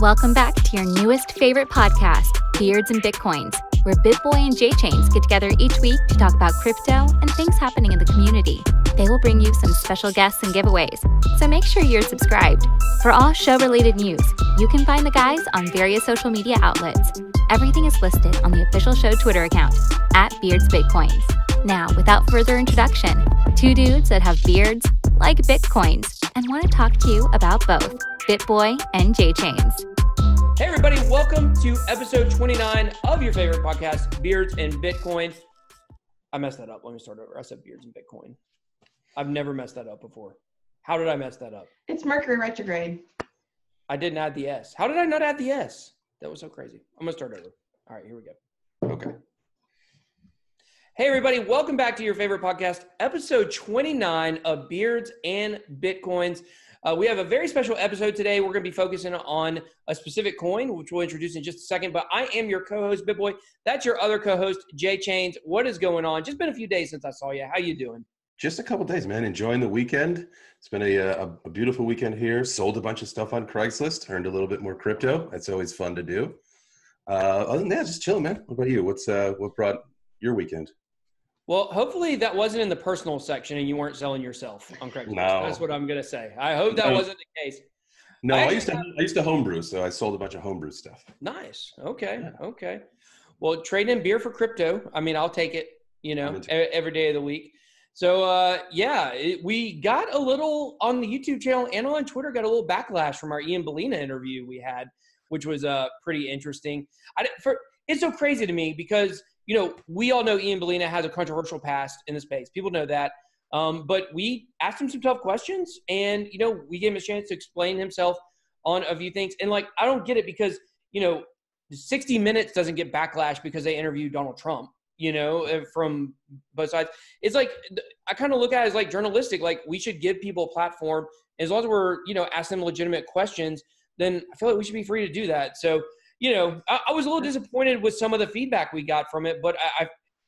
Welcome back to your newest favorite podcast, Beards and Bitcoins, where bitboy and jchains get together each week to talk about crypto and things happening in the community. They will bring you some special guests and giveaways, so make sure you're subscribed. For all show-related news, you can find the guys on various social media outlets. Everything is listed on the official show Twitter account, @BeardsBitcoins. Now, without further introduction, two dudes that have beards, like bitcoins, and want to talk to you about both, bitboy and jchains. Hey everybody, welcome to episode 29 of your favorite podcast, Beards and Bitcoin. I messed that up. Let me start over. I said Beards and Bitcoin. I've never messed that up before. How did I mess that up? It's Mercury retrograde. I didn't add the S. How did I not add the S? That was so crazy. I'm going to start over. All right, here we go. Okay. Hey everybody, welcome back to your favorite podcast, episode 29 of Beards and Bitcoins. We have a very special episode today. We're going to be focusing on a specific coin, which we'll introduce in just a second. But I am your co-host, bitboy. That's your other co-host, jchains. What is going on? Just been a few days since I saw you. How you doing? Just a couple days, man. Enjoying the weekend. It's been a beautiful weekend here. Sold a bunch of stuff on Craigslist. Earned a little bit more crypto. That's always fun to do. Other than that, just chilling, man. What about you? What brought your weekend? Well, hopefully that wasn't in the personal section and you weren't selling yourself on Craigslist. No. That's what I'm going to say. I hope that wasn't the case. No, I used to homebrew, so I sold a bunch of homebrew stuff. Nice. Okay. Yeah. Okay. Well, trading in beer for crypto. I mean, I'll take it, every day of the week. So, we got a little on the YouTube channel and on Twitter, got a little backlash from our Ian Bellina interview we had, which was pretty interesting. It's so crazy to me because, we all know Ian Bellina has a controversial past in the space. People know that. But we asked him some tough questions and, we gave him a chance to explain himself on a few things. And, I don't get it because, 60 Minutes doesn't get backlash because they interviewed Donald Trump, from both sides. It's like, I kind of look at it as like journalistic, like we should give people a platform. As long as we're, asking them legitimate questions, then I feel like we should be free to do that. So, I was a little disappointed with some of the feedback we got from it, but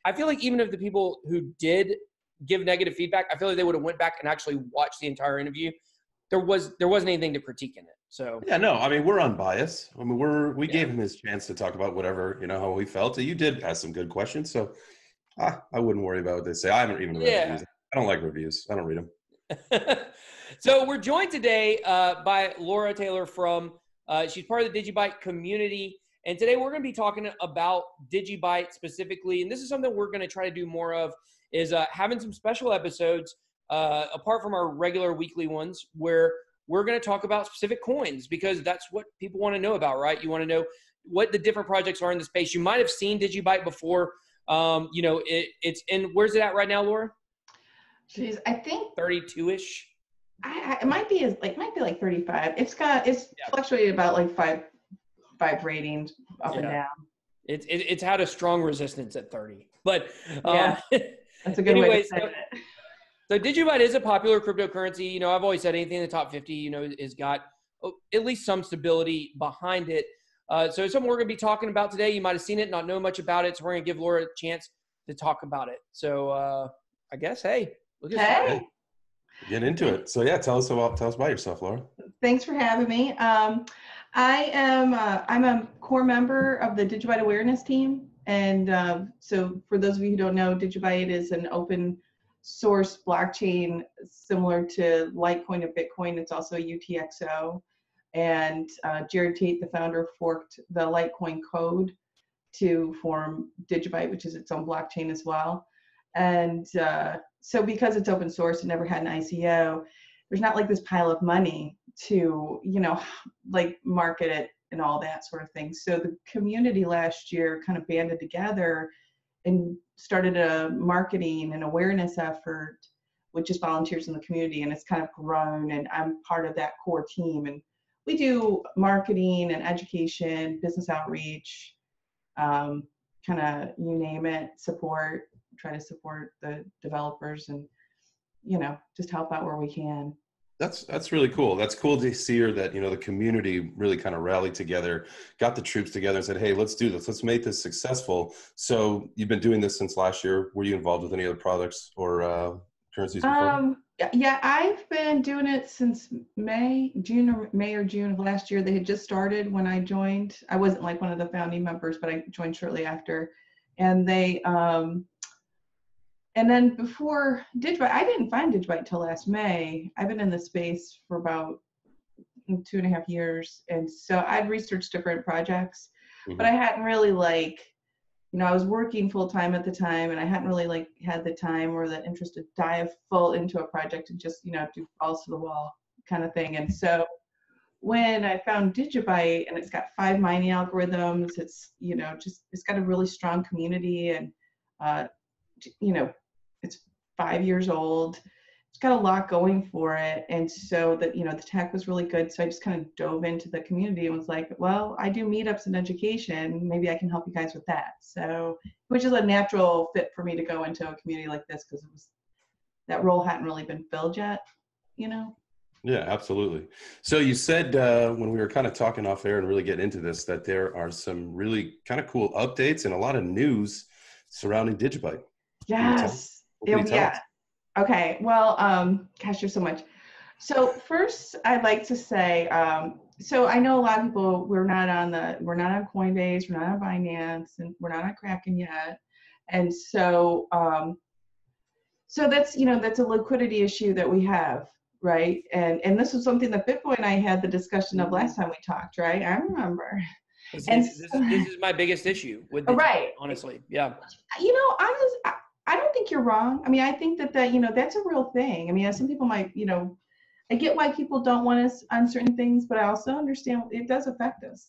I feel like even if the people who did give negative feedback, I feel like they would have went back and actually watched the entire interview. There wasn't anything to critique in it. So yeah, no, I mean, we're unbiased. I mean, we gave him his chance to talk about whatever, how he felt. You did ask some good questions. So I wouldn't worry about what they say. I haven't even read reviews. I don't like reviews. I don't read them. So we're joined today by Laura Taylor from she's part of the DigiByte community. And today we're going to be talking about DigiByte specifically. And this is something we're going to try to do more of is having some special episodes apart from our regular weekly ones where we're going to talk about specific coins because that's what people want to know about, right? You want to know what the different projects are in the space. You might have seen DigiByte before. It's in, where's it at right now, Laura? Jeez, I think 32-ish. It might be like 35. It's fluctuated about like five ratings up and down. It's had a strong resistance at 30, but that's a good way to say it. So DigiByte is a popular cryptocurrency. I've always said anything in the top 50, has got at least some stability behind it. So it's something we're going to be talking about today. You might have seen it, not know much about it. So we're going to give Laura a chance to talk about it. So I guess, hey, look at hey. Get into it. So yeah, tell us about yourself, Laura. Thanks for having me. I'm a core member of the DigiByte awareness team. And so for those of you who don't know, DigiByte is an open source blockchain similar to Litecoin and Bitcoin. It's also a UTXO. And Jared Tate, the founder, forked the Litecoin code to form DigiByte, which is its own blockchain as well. And so because it's open source and never had an ICO, there's not like this pile of money to, market it and all that sort of thing. So the community last year kind of banded together and started a marketing and awareness effort with just volunteers in the community. And it's kind of grown and I'm part of that core team. And we do marketing and education, business outreach, kind of, you name it, try to support the developers and, just help out where we can. That's really cool. That's cool to see that, the community really kind of rallied together, got the troops together and said, hey, let's do this. Let's make this successful. So you've been doing this since last year. Were you involved with any other products or currencies before? Yeah, I've been doing it since May or June of last year. They had just started when I joined. I wasn't like one of the founding members, but I joined shortly after. And they, and then before DigiByte, I didn't find DigiByte till last May. I've been in the space for about 2.5 years. And so I'd researched different projects, but I hadn't really I was working full time at the time, and I hadn't really had the time or the interest to dive full into a project and just, do balls to the wall kind of thing. And so when I found DigiByte, and it's got 5 mining algorithms, it's, it's got a really strong community, and, it's 5 years old. It's got a lot going for it. And so that, the tech was really good. So I just kind of dove into the community and was like, well, I do meetups in education. Maybe I can help you guys with that. So, which is a natural fit for me to go into a community like this, because that role hadn't really been filled yet, Yeah, absolutely. So you said when we were kind of talking off air and really getting into this, that there are some really kind of cool updates and a lot of news surrounding DigiByte. Yes. Yeah. Okay. Well, gosh, there's so much. So first, I'd like to say, so I know a lot of people, we're not on Coinbase, we're not on Binance, and we're not on Kraken yet. And so, so that's a liquidity issue that we have, right? And this was something that bitboy and I had the discussion of last time we talked, right? I remember. This is my biggest issue with DigiByte, right. Honestly. Yeah. I don't think you're wrong. I mean, I think that that's a real thing. I mean, some people might, I get why people don't want us on certain things, but I also understand it does affect us,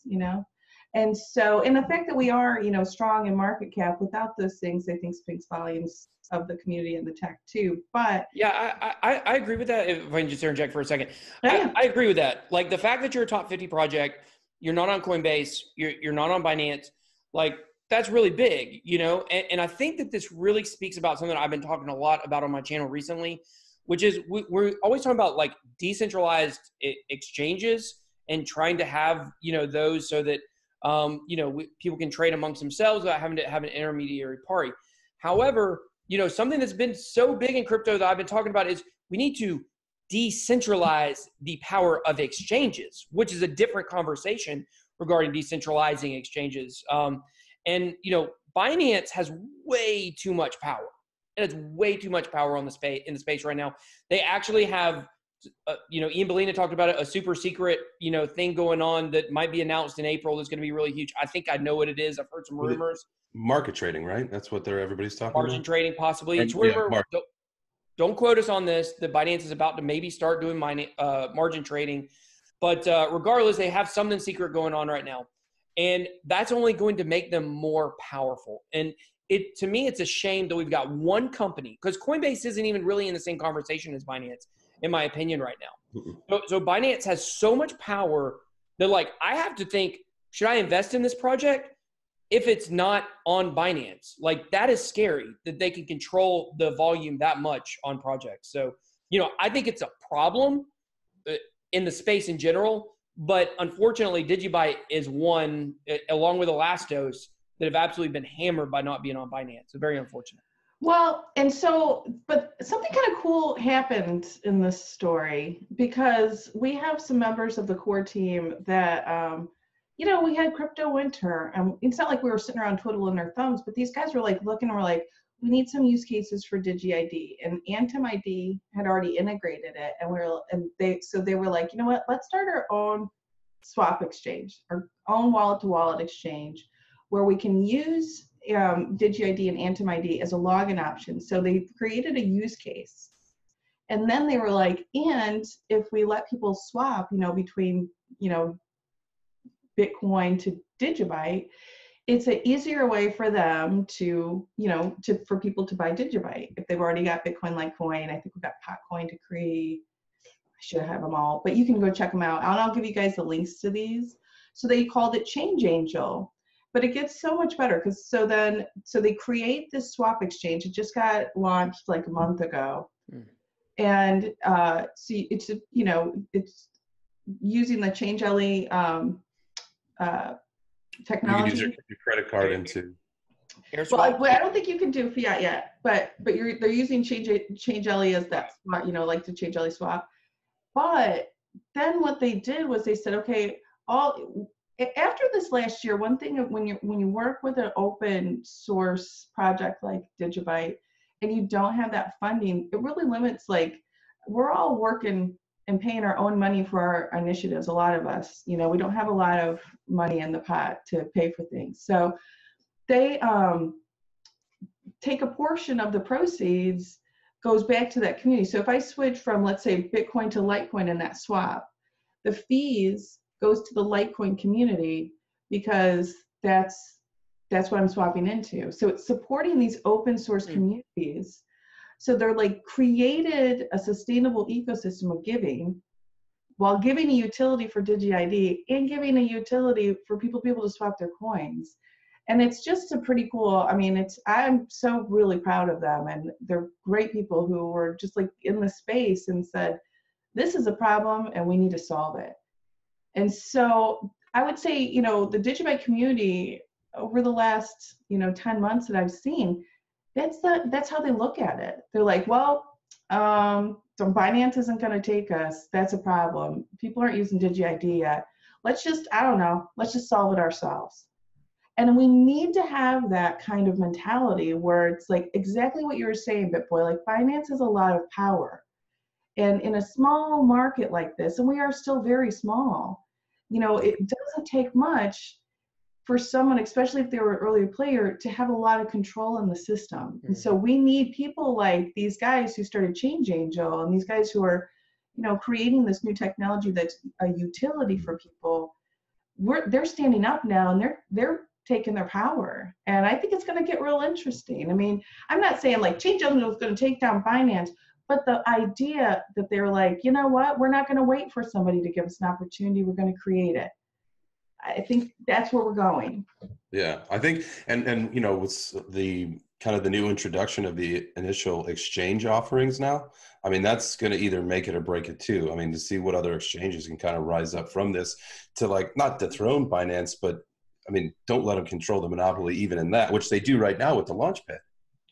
And so, and the fact that we are, strong in market cap, without those things, I think speaks volumes of the community and the tech too. But yeah, I agree with that. If I can just interject for a second, yeah. I agree with that. Like the fact that you're a top 50 project, you're not on Coinbase, you're not on Binance, that's really big, and I think that this really speaks about something that I've been talking a lot about on my channel recently, which is we're always talking about decentralized exchanges and trying to have, those so that, people can trade amongst themselves without having to have an intermediary party. However, something that's been so big in crypto that I've been talking about is we need to decentralize the power of exchanges, which is a different conversation regarding decentralizing exchanges. And, Binance has way too much power, and it's way too much power in the space right now. They actually have, Ian Bellina talked about it, a super secret, thing going on that might be announced in April that's going to be really huge. I think I know what it is. I've heard some rumors. Market trading, right? That's what everybody's talking about. Margin trading, possibly. It's rumor. Yeah, don't quote us on this. The Binance is about to maybe start doing margin trading. But regardless, they have something secret going on right now. And that's only going to make them more powerful. And to me, it's a shame that we've got one company, because Coinbase isn't even really in the same conversation as Binance, in my opinion, right now. Mm-hmm. So Binance has so much power that I have to think, should I invest in this project if it's not on Binance? That is scary that they can control the volume that much on projects. So, I think it's a problem in the space in general. But unfortunately, DigiByte is one, along with Elastos, that have absolutely been hammered by not being on Binance. So very unfortunate. Well, and so, but something kind of cool happened in this story, because we have some members of the core team that, we had crypto winter, and it's not like we were sitting around twiddling our thumbs, but these guys were looking, and we're like, we need some use cases for DigiID, and AntimID had already integrated it, and they were like, you know what, let's start our own swap exchange, our own wallet-to-wallet exchange, where we can use DigiID and AntimID as a login option. So they created a use case, and then they were like, and if we let people swap, between Bitcoin to DigiByte, it's an easier way for them to, for people to buy DigiByte. If they've already got Bitcoin Litecoin, I think we've got Potcoin to create. I should have them all, but you can go check them out. And I'll give you guys the links to these. So they called it Change Angel, but it gets so much better, because so they create this swap exchange. It just got launched a month ago. And so it's, it's using the Change LE technology. You can use your credit card into. AirSwap? Well, I don't think you can do fiat yet, but they're using Changelly as that spot, like the Changelly swap. But then what they did was they said, okay, after this last year, one thing when you work with an open source project like DigiByte and you don't have that funding, it really limits, like, we're all working and paying our own money for our initiatives. A lot of us, we don't have a lot of money in the pot to pay for things. So they take a portion of the proceeds, goes back to that community. So if I switch from, let's say, Bitcoin to Litecoin in that swap, the fees goes to the Litecoin community because that's what I'm swapping into. So it's supporting these open source communities. So they're like created a sustainable ecosystem of giving while giving a utility for DigiID and giving a utility for people to be able to swap their coins. And it's just a pretty cool, I'm so really proud of them. And they're great people who were just like in the space and said, this is a problem and we need to solve it. And so I would say, the DigiByte community over the last, 10 months that I've seen, that's how they look at it. They're like, well, so Binance isn't going to take us. That's a problem. People aren't using DigiID yet. Let's just solve it ourselves. And we need to have that kind of mentality where it's like exactly what you were saying, BitBoy, like Binance has a lot of power. And in a small market like this, and we are still very small, it doesn't take much for someone, especially if they were an earlier player, to have a lot of control in the system. Mm-hmm. And so we need people like these guys who started Change Angel and these guys who are, creating this new technology that's a utility for people. They're standing up now and they're taking their power. And I think it's going to get real interesting. I'm not saying like Change Angel is going to take down Binance, but the idea that they're like, you know what, we're not going to wait for somebody to give us an opportunity. We're going to create it. I think that's where we're going. Yeah, I think, and with the kind of the new introduction of the initial exchange offerings now, that's going to either make it or break it too. To see what other exchanges can kind of rise up from this to like not dethrone Binance, but don't let them control the monopoly even in that, which they do right now with the Launchpad.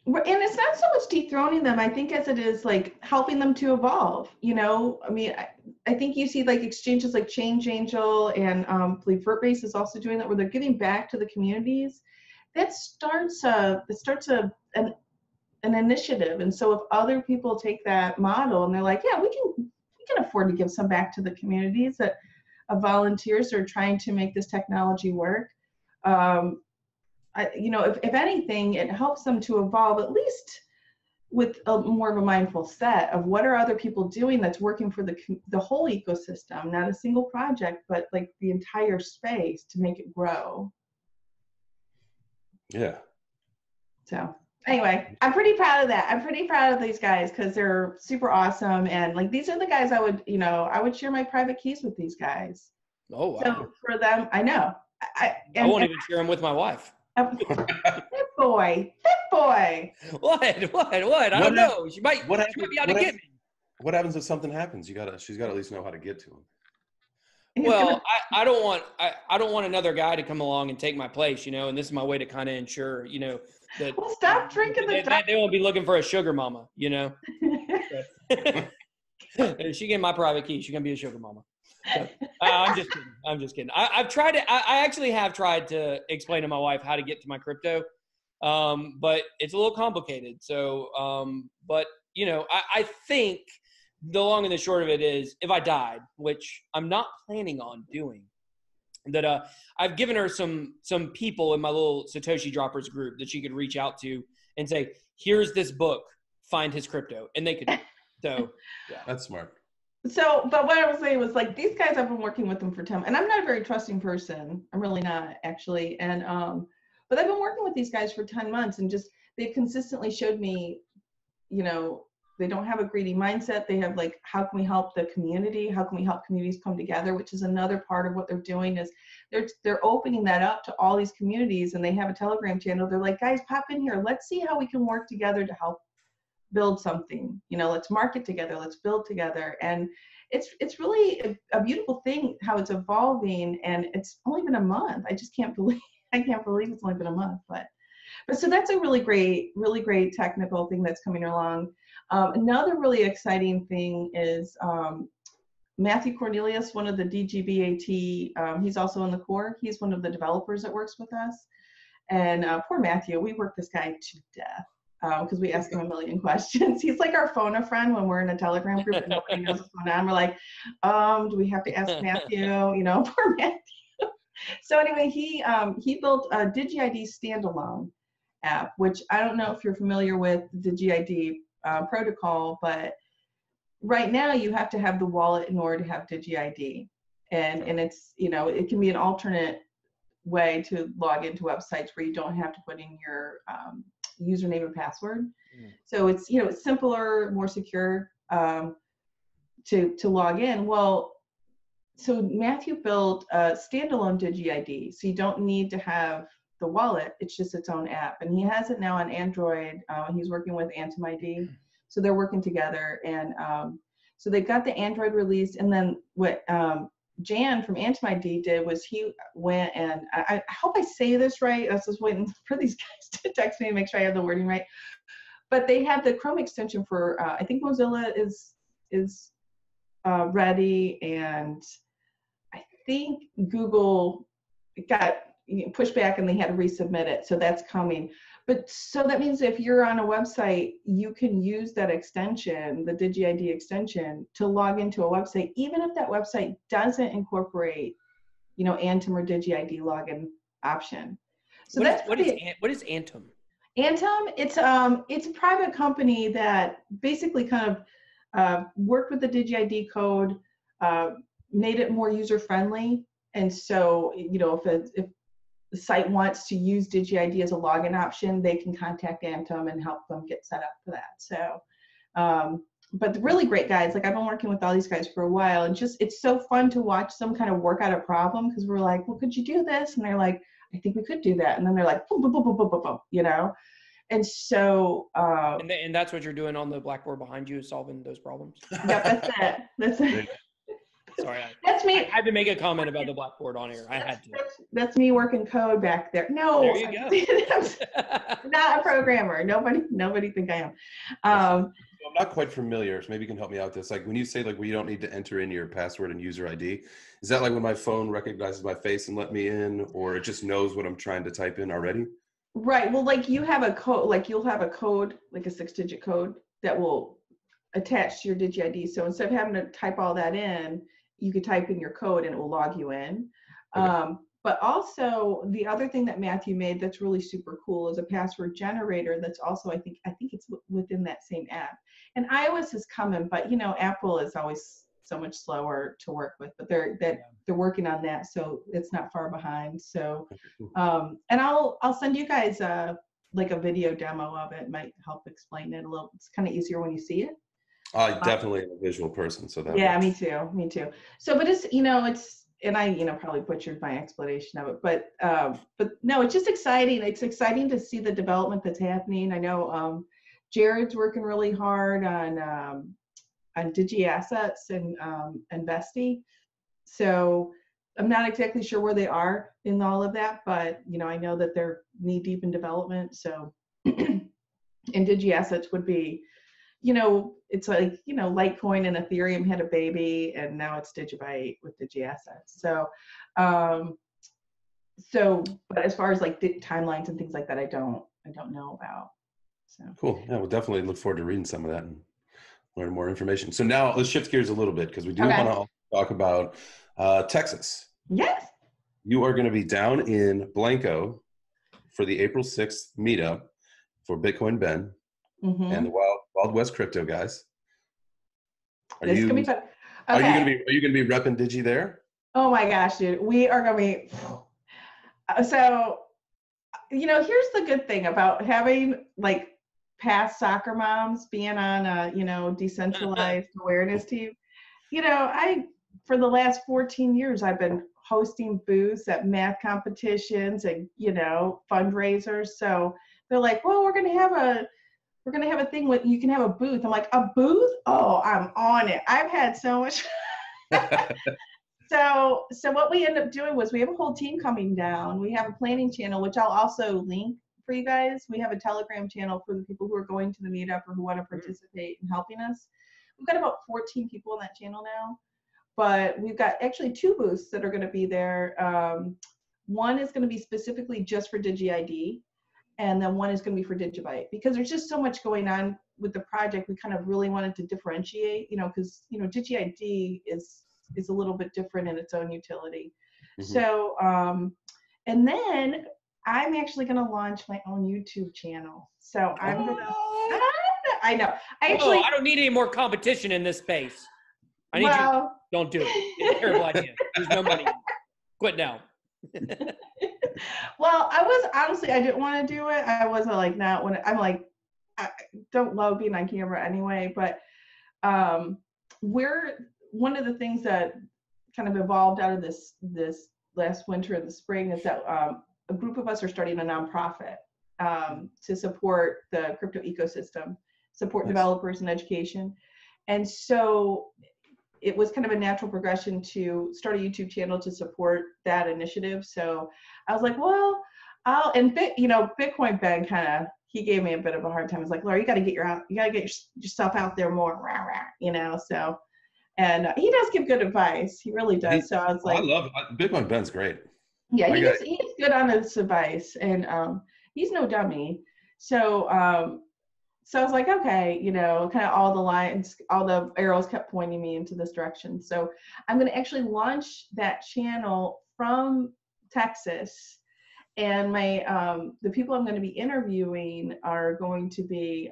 And it's not so much dethroning them, I think, as it is like helping them to evolve. I think you see like exchanges like Change Angel and I believe Vertbase is also doing that, where they're giving back to the communities. That starts an initiative. And so if other people take that model and they're like, yeah, we can afford to give some back to the communities that of volunteers that are trying to make this technology work. If anything, it helps them to evolve at least with more of a mindful set of what are other people doing that's working for the whole ecosystem, not a single project, but like the entire space to make it grow. Yeah. So anyway, I'm pretty proud of that. I'm pretty proud of these guys because they're super awesome. And like, these are the guys I would share my private keys with these guys. Oh, wow. So for them, I know. I won't even share them with my wife. BitBoy. What? I don't know. She might be able to get me. What happens if something happens? She's got to at least know how to get to him. Well, I don't want another guy to come along and take my place, and this is my way to kind of ensure, that well, stop drinking they won't be looking for a sugar mama, If she get my private key, she's gonna be a sugar mama. So, I'm just kidding. I've tried it. I actually have tried to explain to my wife how to get to my crypto, but it's a little complicated. So, I think the long and the short of it is, if I died, which I'm not planning on doing, that I've given her some people in my little Satoshi Droppers group that she could reach out to and say, here's this book, find his crypto, and they could do it. So yeah. That's smart. So, but what I was saying was like, these guys, I've been working with them for 10, and I'm not a very trusting person. I'm really not, actually. And, but I've been working with these guys for 10 months and just, they've consistently showed me, they don't have a greedy mindset. They have like, how can we help the community? How can we help communities come together? Which is another part of what they're doing is they're opening that up to all these communities, and they have a Telegram channel. They're like, guys, pop in here. Let's see how we can work together to help build something. Let's market together. Let's build together. And it's really a beautiful thing how it's evolving. And it's only been a month. I can't believe it's only been a month. But so that's a really great technical thing that's coming along. Another really exciting thing is Matthew Cornelius, one of the DigiByte, he's also in the core. He's one of the developers that works with us. And poor Matthew, we work this guy to death because we ask him a million questions. He's like our phone a friend when we're in a Telegram group and nobody knows what's going on. We're like, do we have to ask Matthew? You know, poor Matthew. So anyway, he built a DigiID standalone app, which I don't know if you're familiar with the DigiID protocol, but right now you have to have the wallet in order to have DigiID. And it's, you know, it can be an alternate way to log into websites where you don't have to put in your username and password. So it's, you know, it's simpler, more secure to log in. Well, so Matthew built a standalone DigiID, so you don't need to have the wallet. It's just its own app, and he has it now on Android. He's working with AntimID, so they're working together, and so they got the Android release. And then what Jan from AntimID did was he went and I hope I say this right. I was just waiting for these guys to text me to make sure I have the wording right. But they have the Chrome extension for I think Mozilla is ready, and I think Google got pushed back and they had to resubmit it, so that's coming. But so that means if you're on a website, you can use that extension, the DigiID extension, to log into a website, even if that website doesn't incorporate, you know, Antim or DigiID login option. So what is Antim? Antim, it's a private company that basically kind of worked with the DigiID code, made it more user friendly, and so, you know, if the site wants to use DigiID as a login option, they can contact Antim and help them get set up for that. So, but really great guys. Like, I've been working with all these guys for a while, and just, it's so fun to watch them kind of work out a problem, because we're like, well, could you do this? And they're like, I think we could do that. And then they're like, boom, boom, boom, boom, boom, boom, boom, you know? And so, and that's what you're doing on the blackboard behind you, is solving those problems. Yep, that's it. That's it. Sorry, that's me. I had to make a comment about the blackboard on air. I had to. That's me working code back there. No, there you go. I'm not a programmer. Nobody think I am. I'm not quite familiar, so maybe you can help me out with this. Like, when you say, like, well, you don't need to enter in your password and user ID, is that like when my phone recognizes my face and let me in, or it just knows what I'm trying to type in already? Right. Well, like, you have a code, like you'll have a code, like a 6-digit code that will attach to your DigiID. So instead of having to type all that in, you could type in your code and it will log you in. Okay. But also, the other thing that Matthew made that's really super cool is a password generator that's also, I think it's within that same app. And iOS is coming, but, you know, Apple is always so much slower to work with, but they're working on that, so it's not far behind. So, and I'll send you guys like a video demo of it. Might help explain it a little. It's kind of easier when you see it. I definitely am a visual person, so that. Yeah, me too. So, but it's, you know, and I, you know, probably butchered my explanation of it, but no, it's just exciting. It's exciting to see the development that's happening. I know Jared's working really hard on Digi Assets and Vesty. So I'm not exactly sure where they are in all of that, but, you know, I know that they're knee deep in development. So, and Digi Assets would be, you know, it's like, you know, Litecoin and Ethereum had a baby, and now it's DigiByte with Digi Assets. So, but as far as like timelines and things like that, I don't know about. So cool. Yeah, we'll definitely look forward to reading some of that and learn more information. So now let's shift gears a little bit, because we do want to talk about Texas. Yes. You are going to be down in Blanco for the April 6th meetup for Bitcoin Ben and the Wild West crypto guys. Are you going to be repping Digi there? Oh my gosh, dude. We are going to be. So, you know, here's the good thing about having like past soccer moms being on a, you know, decentralized awareness team. You know, for the last 14 years, I've been hosting booths at math competitions and, you know, fundraisers. So they're like, well, we're going to have a thing with, you can have a booth. I'm like, a booth? Oh, I'm on it. I've had so much. So what we end up doing was we have a whole team coming down. We have a planning channel, which I'll also link for you guys. We have a Telegram channel for the people who are going to the meetup or who want to participate in helping us. We've got about 14 people on that channel now, but we've got actually 2 booths that are going to be there. One is going to be specifically just for DigiID, and then one is going to be for DigiByte, because there's just so much going on with the project. We kind of really wanted to differentiate, because DigiID is a little bit different in its own utility. So, and then I'm actually going to launch my own YouTube channel. So I'm going to, I know. I don't need any more competition in this space. I need you. Don't do it. It's a terrible idea. There's no money. Quit now. Well, I was honestly, I didn't want to do it. I wasn't like, not when I'm like, I don't love being on camera anyway, but one of the things that kind of evolved out of this last winter and the spring is that a group of us are starting a nonprofit to support the crypto ecosystem, support developers and education. And so it was kind of a natural progression to start a YouTube channel to support that initiative. So I was like, well, Bitcoin Ben he gave me a bit of a hard time. He's like, Laura, you got to get yourself out there more, so. And he does give good advice. He really does. So I was like, I love it. Bitcoin Ben's great. Yeah, he's good on his advice, and he's no dummy. So so I was like, okay, kind of all the lines, all the arrows kept pointing me into this direction. So I'm going to actually launch that channel from Texas, and the people I'm going to be interviewing are going to be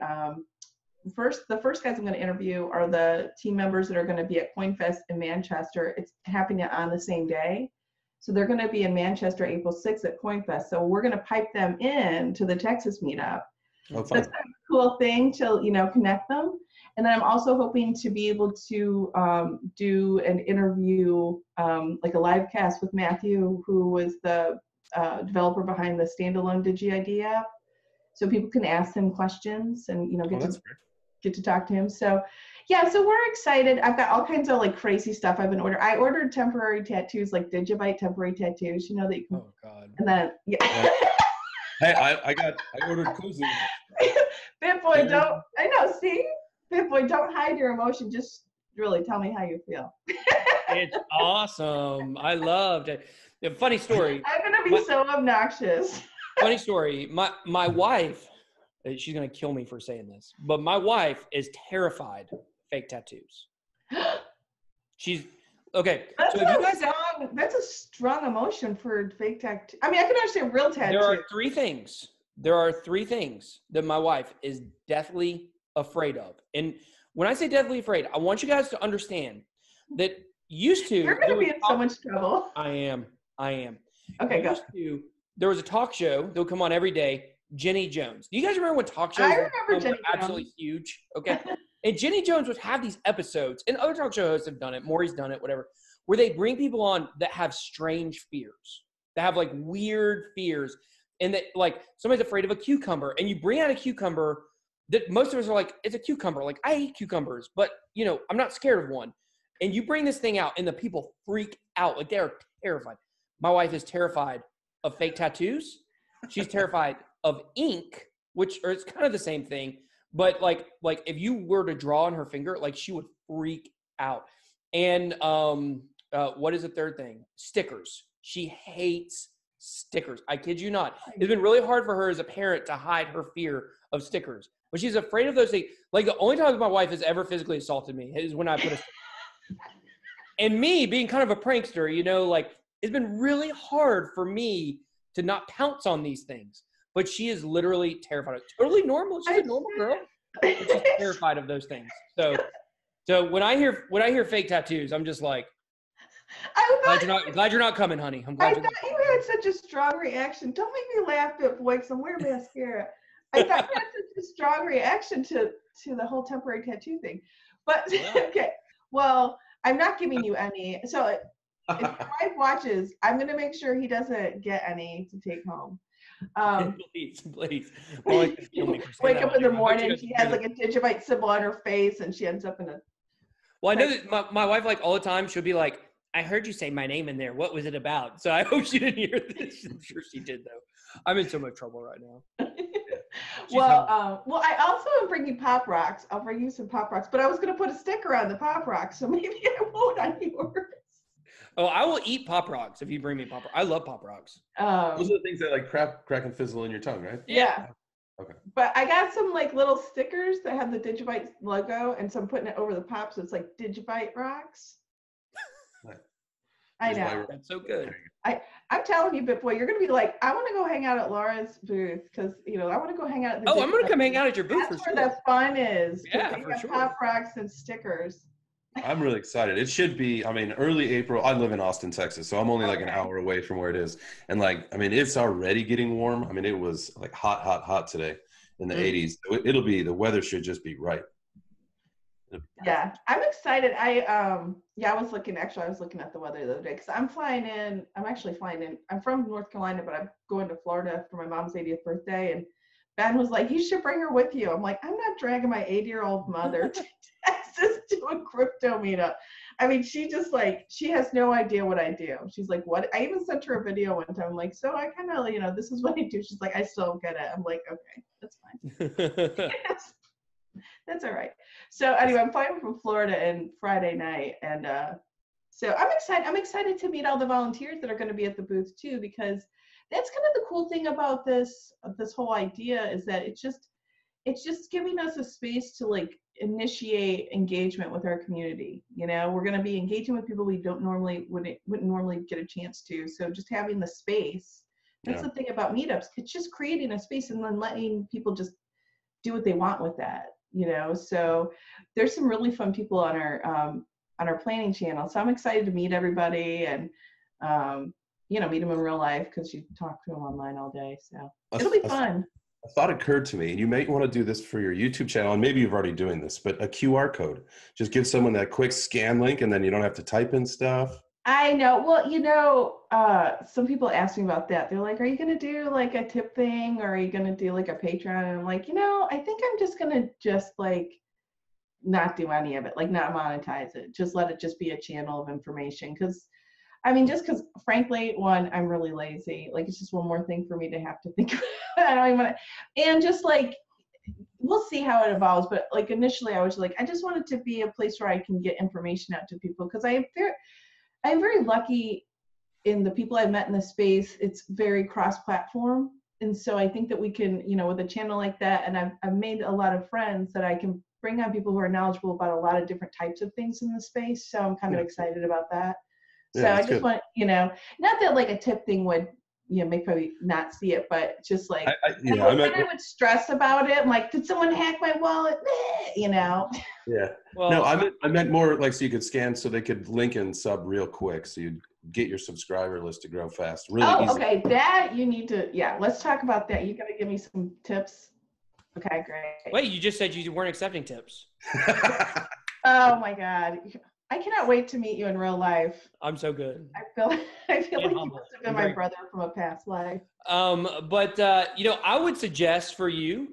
the first guys I'm going to interview are the team members that are going to be at CoinFest in Manchester. It's happening on the same day. So they're going to be in Manchester April 6th at CoinFest. So we're going to pipe them in to the Texas meetup. Oh, so it's kind of a cool thing to, connect them. And then I'm also hoping to be able to do an interview, like a live cast with Matthew, who was the developer behind the standalone DigiID app. So people can ask him questions and, get to talk to him. So yeah, so we're excited. I've got all kinds of like crazy stuff I've been ordering. I ordered temporary tattoos, like DigiByte temporary tattoos, that you can. Oh God. And then Hey, I ordered koozies. Bitboy, Bitboy, don't hide your emotion. Just really tell me how you feel. It's awesome. I loved it. Funny story. I'm gonna be so obnoxious. Funny story. My wife, she's gonna kill me for saying this, but my wife is terrified of fake tattoos. She's okay. That's so if you guys that's a strong emotion for fake tattoo. I mean, I can understand real tattoo. There are three things that my wife is deathly afraid of. And when I say deathly afraid, I want you guys to understand that you're going to be in so much trouble. I am. Okay, go. There was a talk show that would come on every day, Jenny Jones. Do you guys remember when talk shows were absolutely huge? Okay. And Jenny Jones would have these episodes, and other talk show hosts have done it, Maury's done it, whatever, where they bring people on that have strange fears, that have like weird fears, and that like somebody's afraid of a cucumber, and you bring out a cucumber that most of us are like, it's a cucumber. Like, I eat cucumbers, but I'm not scared of one. And you bring this thing out and the people freak out. Like, they're terrified. My wife is terrified of fake tattoos. She's terrified of ink, which is kind of the same thing. But like if you were to draw on her finger, like she would freak out. And what is the third thing? Stickers. She hates stickers. I kid you not. It's been really hard for her as a parent to hide her fear of stickers. But she's afraid of those things. Like, the only time my wife has ever physically assaulted me is when I put a and me being kind of a prankster, like, it's been really hard for me to not pounce on these things. But she is literally terrified of it. Totally normal. She's a normal girl. But she's terrified of those things. So when I hear fake tattoos, I'm just like, glad you're not coming, honey. I'm glad I thought you had such a strong reaction. Don't make me laugh, Bitboy, because I'm wearing mascara. I thought you had such a strong reaction to the whole temporary tattoo thing. But okay, well, I'm not giving you any. So if your wife watches, I'm going to make sure he doesn't get any to take home. Please. Wake up in the morning, she has like a DigiByte symbol on her face, and she ends up in a. Well, I know that my wife, like, all the time, she'll be like, I heard you say my name in there. What was it about? So I hope she didn't hear this. I'm sure she did, though. I'm in so much trouble right now. Well, I also am bringing Pop Rocks. I'll bring you some Pop Rocks, but I was going to put a sticker on the Pop Rocks, so maybe I won't on yours. Oh, I will eat Pop Rocks if you bring me Pop Rocks. I love Pop Rocks. Those are the things that like crack and fizzle in your tongue, right? Yeah. Okay. But I got some like little stickers that have the DigiByte logo, and so I'm putting it over the pop, so it's like DigiByte Rocks. I know. That's so good. I'm telling you, BitBoy, you're going to be like, I want to go hang out at Laura's booth because, I want to go hang out at the I'm going to come hang out at your booth. That's where the fun is. Yeah, they for have sure. Pop Rocks and stickers. I'm really excited. It should be, early April. I live in Austin, Texas, so I'm only like an hour away from where it is. And it's already getting warm. It was like hot today in the 80s. So the weather should just be right. Yeah, I'm excited. I was looking at the weather the other day because I'm actually flying in. I'm from North Carolina, but I'm going to Florida for my mom's 80th birthday. And Ben was like, you should bring her with you. I'm like, I'm not dragging my 80-year-old mother to Texas to a crypto meetup. She has no idea what I do. She's like, what? I even sent her a video one time. I'm like, so I kind of, this is what I do. She's like, I still don't get it. I'm like, okay, that's fine. That's all right. So anyway, I'm flying from Florida and Friday night. And so I'm excited. I'm excited to meet all the volunteers that are going to be at the booth too, because that's kind of the cool thing about this whole idea is that it's just giving us a space to initiate engagement with our community. We're going to be engaging with people we wouldn't normally get a chance to. So just having the space, that's the thing about meetups. It's just creating a space and then letting people just do what they want with that. So there's some really fun people on our planning channel. So I'm excited to meet everybody and, meet them in real life because you talk to them online all day. So it'll be fun. A thought occurred to me, and you may want to do this for your YouTube channel, and maybe you've already doing this, but a QR code. Just give someone that quick scan link, and then you don't have to type in stuff. I know. Well, some people ask me about that. They're like, are you going to do a tip thing or are you going to do a Patreon? And I'm like, I think I'm just going to not do any of it, not monetize it. Just let it just be a channel of information. Because frankly, one, I'm really lazy. It's just one more thing for me to have to think about. I don't even want to, and just we'll see how it evolves. But initially I was I just want it to be a place where I can get information out to people because I'm very lucky in the people I've met in this space. It's very cross-platform. And so I think that we can, with a channel like that, and I've made a lot of friends that I can bring on people who are knowledgeable about a lot of different types of things in the space. So I'm kind of excited about that. So I just want, not that a tip thing would, may probably not see it, but just I would stress about it. I'm like, did someone hack my wallet? Yeah. Well, no, I meant more so you could scan so they could link and sub real quick. So you'd get your subscriber list to grow fast. Really easy. Okay. That you need to, let's talk about that. You got to give me some tips. Okay, great. Wait, you just said you weren't accepting tips. Oh my God. I cannot wait to meet you in real life. I'm so good. I feel like you must have been my brother from a past life. But I would suggest for you,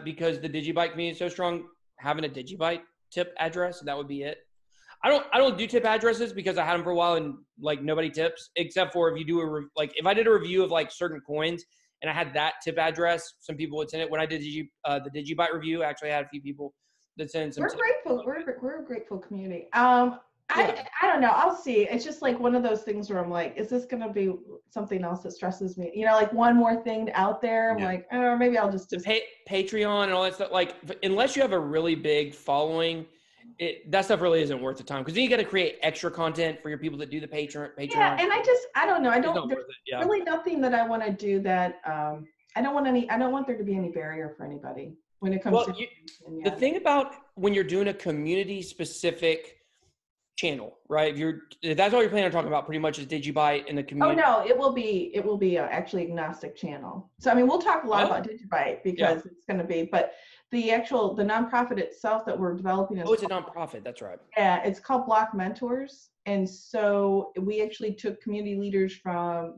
because the DigiByte community is so strong, having a DigiByte tip address, and that would be it. I don't do tip addresses because I had them for a while and nobody tips, except for if you do if I did a review of certain coins and I had that tip address, some people would send it. When I did the DigiByte review, I actually had a few people that sent some. We're grateful. We're a grateful community. I don't know. I'll see. It's just one of those things where I'm like, is this going to be something else that stresses me? One more thing out there. I'm like, oh, maybe I'll just Patreon and all that stuff. Unless you have a really big following, that stuff really isn't worth the time because then you got to create extra content for your people that do the Patreon. Yeah, and I don't know. There's really nothing that I want to do that. I don't want there to be any barrier for anybody when it comes to. The thing about when you're doing a community specific channel, right? If that's all you're planning on talking about pretty much is DigiByte and the community. Oh no, it will be actually agnostic channel. So we'll talk a lot about DigiByte because it's going to be, but the nonprofit itself that we're developing is it's a nonprofit. That's right. Yeah, it's called Block Mentors. And so we actually took community leaders from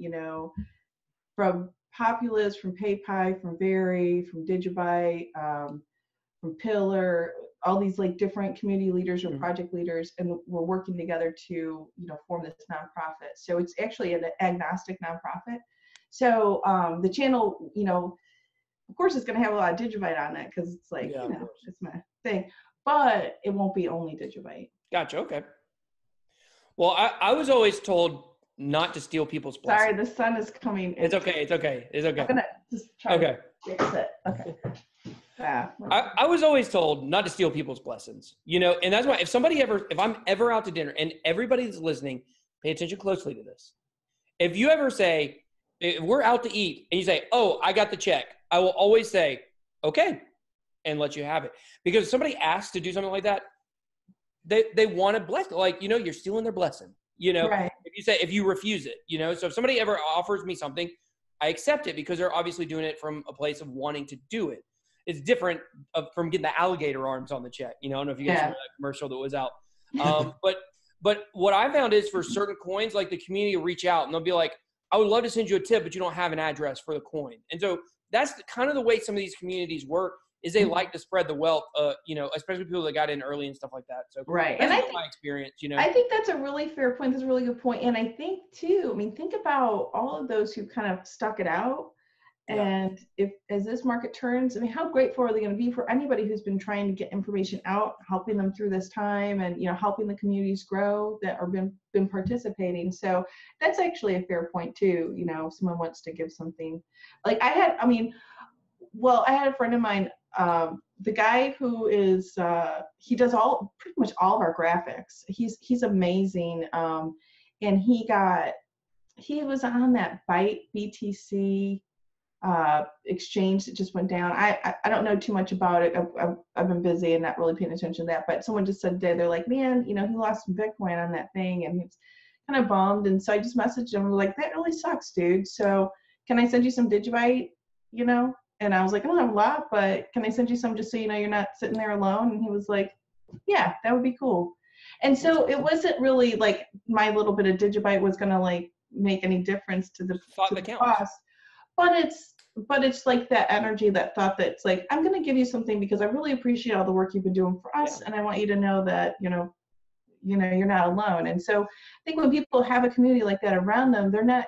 Populous, from PayPal, from Very, from DigiByte, from Pillar, all these different community leaders or project leaders, and we're working together to form this nonprofit. So it's actually an agnostic nonprofit. So the channel, of course it's going to have a lot of DigiByte on it because it's like, it's my thing, but it won't be only DigiByte. Gotcha. Okay. Well, I was always told not to steal people's blessings. Sorry, the sun is coming. It's okay. It's okay. It's okay. I'm going to just try to fix it. Okay. Yeah. I was always told not to steal people's blessings, and that's why if I'm ever out to dinner, and everybody that's listening, pay attention closely to this. If you ever say, if we're out to eat and you say, "Oh, I got the check," I will always say, "Okay," and let you have it. Because if somebody asks to do something like that, they want to bless, like, you're stealing their blessing, Right. if you refuse it, so if somebody ever offers me something, I accept it because they're obviously doing it from a place of wanting to do it. It's different from getting the alligator arms on the check. I don't know if you guys saw that commercial that was out. But what I found is for certain coins, like the community will reach out and they'll be like, I would love to send you a tip, but you don't have an address for the coin. And so that's kind of the way some of these communities work, is they like to spread the wealth, especially people that got in early and stuff like that. So right. That's and I think, my experience, I think that's a really fair point. That's a really good point. And I think too, think about all of those who kind of stuck it out. And as this market turns, how grateful are they going to be for anybody who's been trying to get information out, helping them through this time, and helping the communities grow that are been participating. So that's actually a fair point too. If someone wants to give something, like I had a friend of mine, the guy who is he does pretty much all of our graphics. He's amazing, and he was on that Byte BTC exchange that just went down. I don't know too much about it. I've been busy and not really paying attention to that, but someone just said today, they're like, man, he lost some Bitcoin on that thing and he's kind of bummed. And so I just messaged him, like, that really sucks, dude. So can I send you some DigiByte, and I was like, I don't have a lot, but can I send you some just so you're not sitting there alone? And he was like, yeah, that would be cool. And so it wasn't really like my little bit of DigiByte was going to like make any difference to the cost. But it's like that energy, that thought that it's like, I'm going to give you something because I really appreciate all the work you've been doing for us. And I want you to know that, you're not alone. And so I think when people have a community like that around them, they're not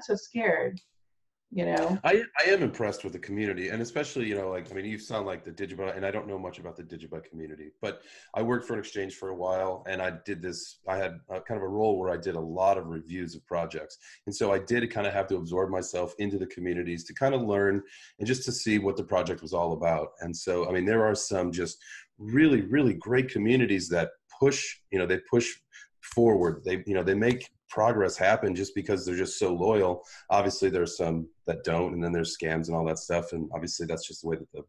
so scared, I am impressed with the community, and especially, you sound like the DigiByte, and I don't know much about the DigiByte community, but I worked for an exchange for a while, and I had kind of a role where I did a lot of reviews of projects. And so I did kind of have to absorb myself into the communities to kind of learn and just to see what the project was all about. And so, there are some just really, really great communities that push, they push forward. They make progress happen just because they're just so loyal. Obviously there's some that don't, and then there's scams and all that stuff, and obviously that's just the way that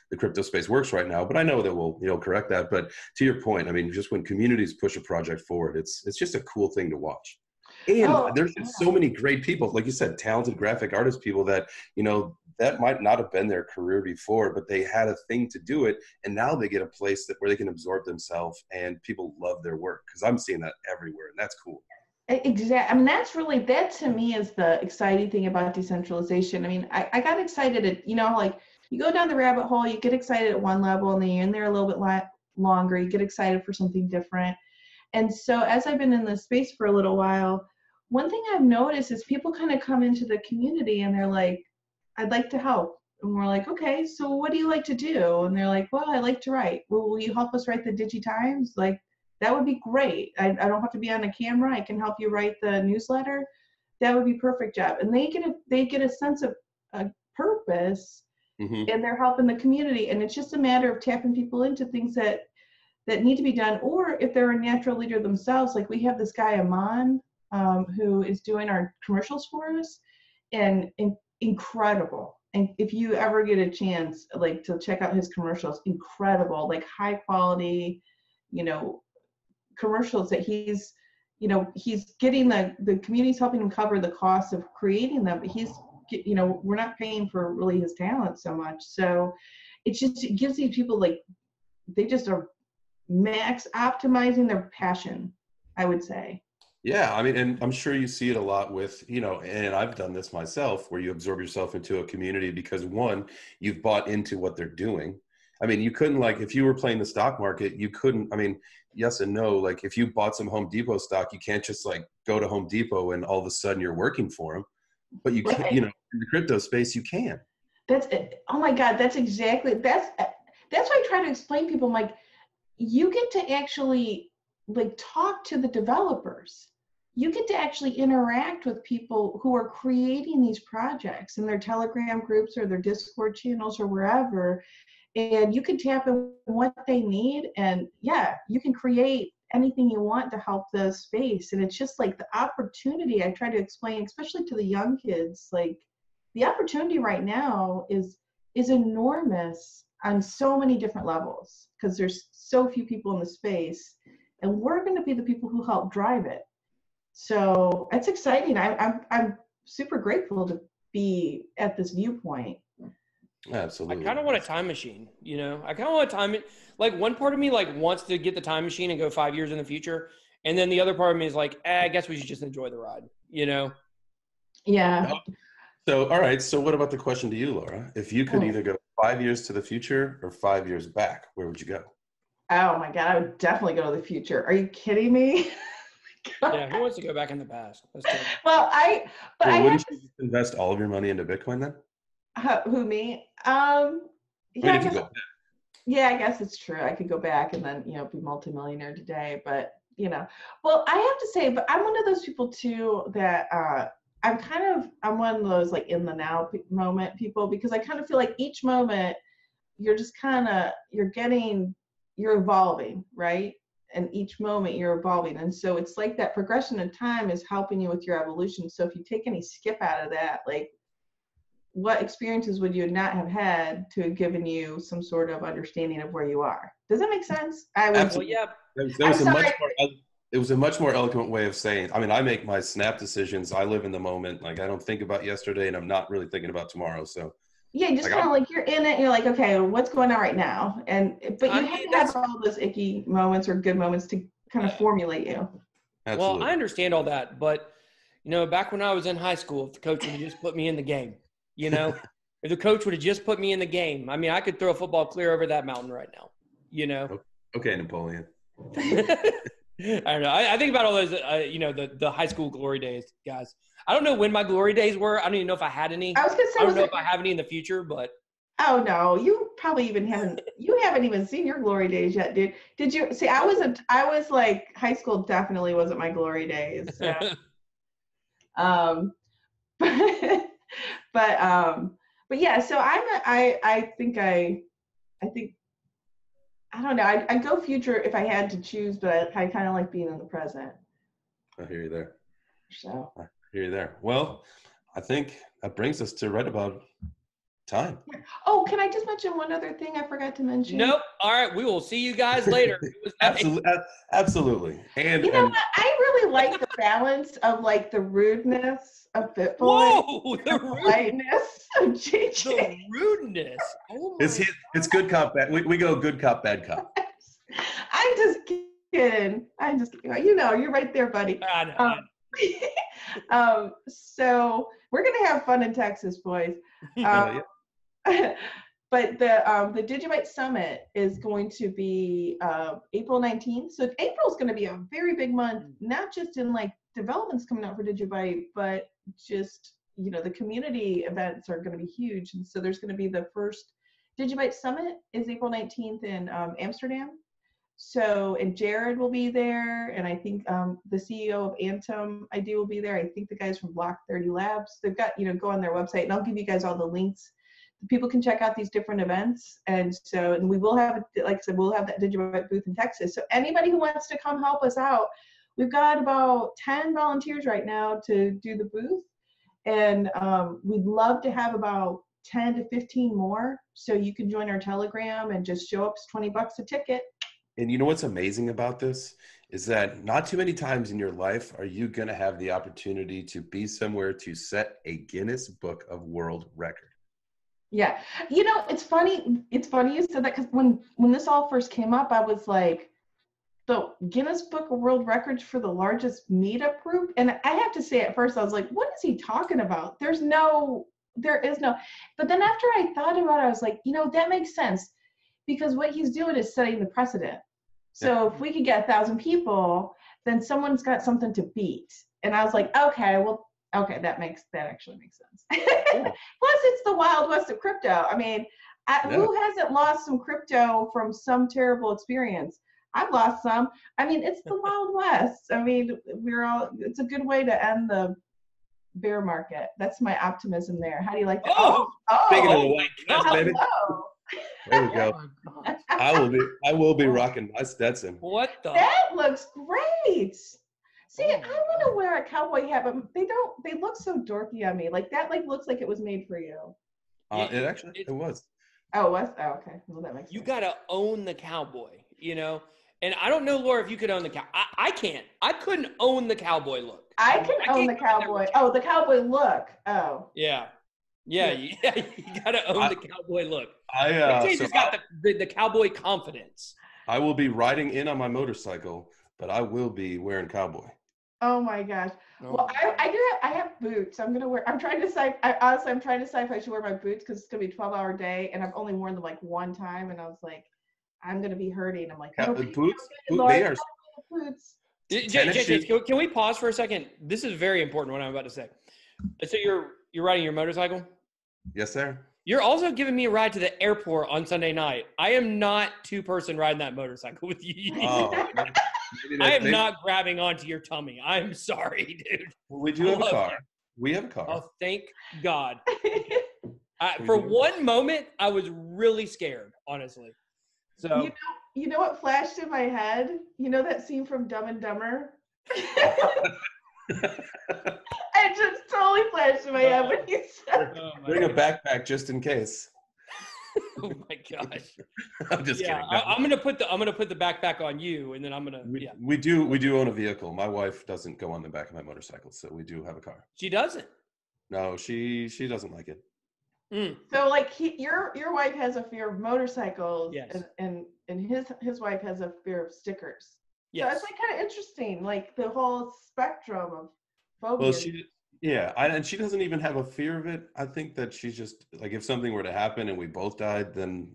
the crypto space works right now. But I know that we'll correct that. But to your point, just when communities push a project forward, it's just a cool thing to watch. And there's just so many great people, like you said, talented graphic artist people that that might not have been their career before, but they had a thing to do it, and now they get a place where they can absorb themselves, and people love their work, because I'm seeing that everywhere, and that's cool. Exactly. That to me is the exciting thing about decentralization. I got excited at, like you go down the rabbit hole, you get excited at one level, and then you're in there a little bit longer, you get excited for something different. And so as I've been in this space for a little while, one thing I've noticed is people kind of come into the community and they're like, I'd like to help. And we're like, okay, so what do you like to do? And they're like, well, I like to write. Well, will you help us write the DigiTimes? Like, that would be great. I don't have to be on a camera. I can help you write the newsletter. That would be perfect job. And they get a sense of purpose, and they're helping the community. And it's just a matter of tapping people into things that need to be done. Or if they're a natural leader themselves, like we have this guy, Aman, who is doing our commercials for us, and incredible. And if you ever get a chance, like, to check out his commercials, incredible, like high quality, commercials that he's getting the community's helping him cover the cost of creating them, but we're not paying for really his talent so much. So it gives these people, like, they just are max optimizing their passion, I would say. Yeah, and I'm sure you see it a lot with, and I've done this myself, where you absorb yourself into a community because, one, you've bought into what they're doing. You couldn't, like, if you were playing the stock market, you couldn't, yes and no. Like, if you bought some Home Depot stock, you can't just, like, go to Home Depot and all of a sudden you're working for them. But you can't, in the crypto space, you can. That's it. Oh my God, that's why I try to explain to people. I'm like, you get to actually like talk to the developers. You get to actually interact with people who are creating these projects in their Telegram groups or their Discord channels or wherever. And you can tap in what they need. And yeah, you can create anything you want to help the space. And it's just like the opportunity I try to explain, especially to the young kids, like the opportunity right now is enormous on so many different levels because there's so few people in the space, and we're going to be the people who help drive it. So it's exciting. I'm super grateful to be at this viewpoint. Absolutely. I kind of want a time machine, I kind of want a time, like one part of me like wants to get the time machine and go 5 years in the future. And then the other part of me is like, I guess we should just enjoy the ride, Yeah. So, all right. So what about the question to you, Laura? If you could either go 5 years to the future or 5 years back, where would you go? Oh my God, I would definitely go to the future. Are you kidding me? Yeah, who wants to go back in the past? Well, wouldn't you just invest all of your money into Bitcoin then? Who, me? I mean, if you go back. Yeah, I guess it's true. I could go back and then, be multimillionaire today. But, well, I have to say, but I'm one of those people too that I'm one of those like in the now moment people, because I kind of feel like each moment you're just you're evolving, right? And each moment you're evolving. And so it's like that progression in time is helping you with your evolution. So if you take any skip out of that, like what experiences would you not have had to have given you some sort of understanding of where you are? Does that make sense? Absolutely. Yeah. It was a much more eloquent way of saying, I mean, I make my snap decisions. I live in the moment. Like I don't think about yesterday and I'm not really thinking about tomorrow. So yeah, just kind of like you're in it. And you're like, okay, what's going on right now? But you have to have all those icky moments or good moments to kind of formulate you. Absolutely. Well, I understand all that, but back when I was in high school, if the coach would have just put me in the game, if the coach would have just put me in the game, I mean, I could throw a football clear over that mountain right now, Okay, Napoleon. I don't know. I think about all those, the high school glory days, guys. I don't know when my glory days were. I don't even know if I had any. I was gonna say, I don't know if I have any in the future, but. Oh no, you probably haven't even seen your glory days yet, dude. Did you see? I was like, high school definitely wasn't my glory days. So. But yeah. So I think I don't know. I'd go future if I had to choose, but I kind of like being in the present. I hear you there. So. I hear you there. Well, I think that brings us to right about time. Oh, can I just mention one other thing I forgot to mention? Nope. All right. We will see you guys later. Absolutely. And what? I really like the balance of like the rudeness of bitboy. Whoa, the politeness of jchains. The rudeness. Oh my it's good cop, bad. We go good cop, bad cop. I'm just kidding. You're right there, buddy. I know. So we're gonna have fun in Texas, boys. But the DigiByte Summit is going to be April 19th. So April is going to be a very big month, not just in like developments coming out for DigiByte, but just, the community events are going to be huge. And so there's going to be the first DigiByte Summit is April 19th in Amsterdam. So, and Jared will be there. And I think the CEO of Antum ID will be there. I think the guys from Block 30 Labs, they've got, go on their website and I'll give you guys all the links. People can check out these different events. And we will have, like I said, we'll have that DigiByte booth in Texas. So anybody who wants to come help us out, we've got about 10 volunteers right now to do the booth. And we'd love to have about 10 to 15 more. So you can join our Telegram and just show up. It's $20 a ticket. And you know what's amazing about this is that not too many times in your life are you going to have the opportunity to be somewhere to set a Guinness Book of World Record. Yeah. It's funny. It's funny you said that because when this all first came up, I was like, the Guinness Book of World Records for the largest meetup group. And I have to say at first, I was like, what is he talking about? There is no, but then after I thought about it, I was like, that makes sense because what he's doing is setting the precedent. So if we could get 1,000 people, then someone's got something to beat. And I was like, okay, well, Okay, that actually makes sense. Plus, it's the Wild West of crypto. I mean, who hasn't lost some crypto from some terrible experience? I've lost some. I mean, it's the Wild West. I mean, it's a good way to end the bear market. That's my optimism there. How do you like that? Speaking of the Wild West, baby. Hello. There we go. I will be rocking my Stetson. What the? That looks great. See, I want to wear a cowboy hat, but they look so dorky on me. Like that looks like it was made for you. It was. Oh, it was? Oh, okay. Well, that makes sense. You got to own the cowboy, you know? And I don't know, Laura, if you could own the cow. I can't. I couldn't own the cowboy look. I can own the cowboy. Oh, the cowboy look. Oh. Yeah. You got to own the cowboy look. Just got the cowboy confidence. I will be riding in on my motorcycle, but I will be wearing cowboy. Oh my gosh. Well, I have boots. I'm trying to decide if I should wear my boots because it's gonna be a 12-hour day, and I've only worn them like one time, and I was like, I'm gonna be hurting. I'm like, no, boots. They are boots. Jay, can we pause for a second? This is very important what I'm about to say. So you're riding your motorcycle? Yes, sir. You're also giving me a ride to the airport on Sunday night. I am not two-person riding that motorcycle with you. I am not grabbing onto your tummy. I'm sorry, dude. Well, we do have a car. We have a car. Oh, thank God. For one moment, I was really scared, honestly. So you know what flashed in my head? You know that scene from Dumb and Dumber? It just totally flashed in my head when you said bring a backpack just in case. Oh my gosh! I'm just kidding. No. I'm gonna put the backpack on you, and then I'm gonna. We do own a vehicle. My wife doesn't go on the back of my motorcycle, so we do have a car. She doesn't. No, she doesn't like it. So like your wife has a fear of motorcycles, yes, and his wife has a fear of stickers. Yes. So it's like kind of interesting, like the whole spectrum of phobias. Well, and she doesn't even have a fear of it. I think that she's just like, if something were to happen and we both died, then,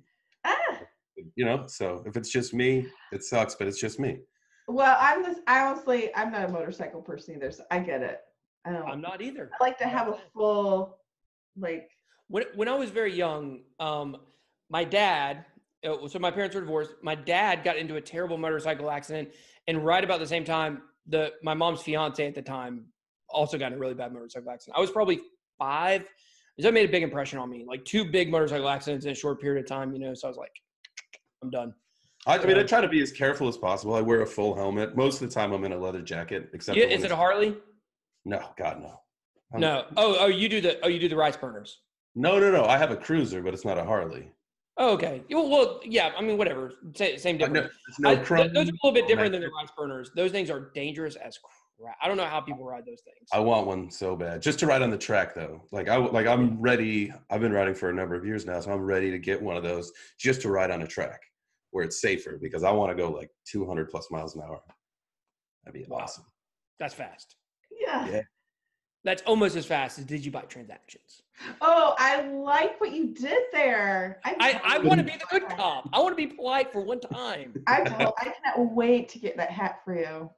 so if it's just me, it sucks, but it's just me. Well, I'm not a motorcycle person either, so I get it. I'm not either. I like to have a full, like. When I was very young, my dad, so my parents were divorced. My dad got into a terrible motorcycle accident, and right about the same time, my mom's fiance at the time also got in a really bad motorcycle accident. I was probably 5. So that made a big impression on me. Like 2 big motorcycle accidents in a short period of time, so I was like, I'm done. I try to be as careful as possible. I wear a full helmet. Most of the time I'm in a leather jacket, except is it a Harley? No, God, no. No. Oh, you do the rice burners. No. I have a cruiser, but it's not a Harley. Oh, okay. Well, yeah. I mean, whatever. Same difference. Those are a little bit different than the rice burners. Those things are dangerous as crap. I don't know how people ride those things. I want one so bad, just to ride on the track though. I'm ready. I've been riding for a number of years now, so I'm ready to get one of those just to ride on a track where it's safer, because I want to go like 200 plus miles an hour. That'd be awesome. That's fast. Yeah. That's almost as fast as DigiByte transactions. Oh, I like what you did there. I want to be the good cop. I want to be polite for one time. I cannot wait to get that hat for you.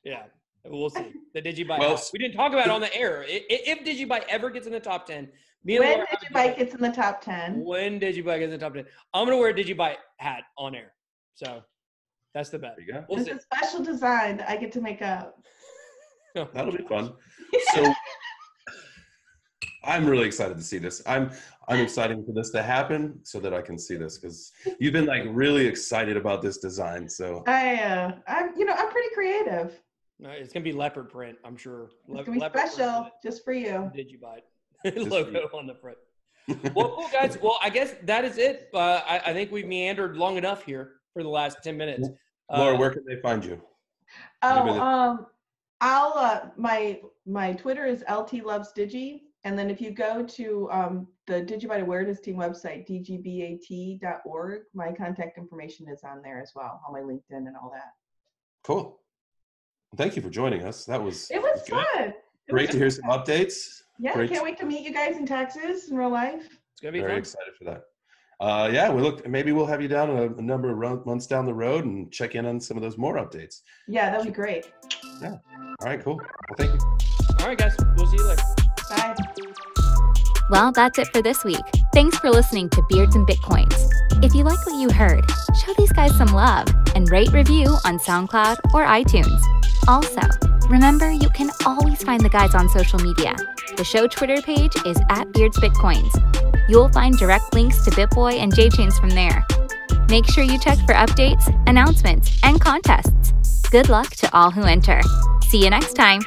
Yeah, we'll see. The DigiByte. We didn't talk about it on the air. If DigiByte ever gets in the top 10, when DigiByte gets in the top 10. When DigiByte gets in the top 10, I'm gonna wear a DigiByte hat on air. So that's the bet. There you go. It's a special design that I get to make up. That'll be fun. So I'm really excited to see this. I'm excited for this to happen so that I can see this, because you've been like really excited about this design. So I'm pretty creative. No, it's gonna be leopard print, I'm sure. It's gonna be special just for you. DigiByte logo on the front. Well, cool guys. Well, I guess that is it. I think we've meandered long enough here for the last 10 minutes. Laura, where can they find you? My Twitter is LTLovesDigi, and then if you go to the DigiByte Awareness Team website, dgbat.org, my contact information is on there as well, on my LinkedIn and all that. Cool. Thank you for joining us. It was fun. Great to hear some updates. Yeah, can't wait to meet you guys in Texas in real life. It's gonna be very fun. Excited for that. Maybe we'll have you down a number of months down the road and check in on some of those more updates. Yeah, that'd be great. Yeah. All right, cool. Well, thank you. All right, guys. We'll see you later. Bye. Well, that's it for this week. Thanks for listening to Beards and Bitcoins. If you like what you heard, show these guys some love and rate review on SoundCloud or iTunes. Also, remember you can always find the guys on social media. The show Twitter page is @BeardsBitcoins. You'll find direct links to BitBoy and jchains from there. Make sure you check for updates, announcements, and contests. Good luck to all who enter. See you next time.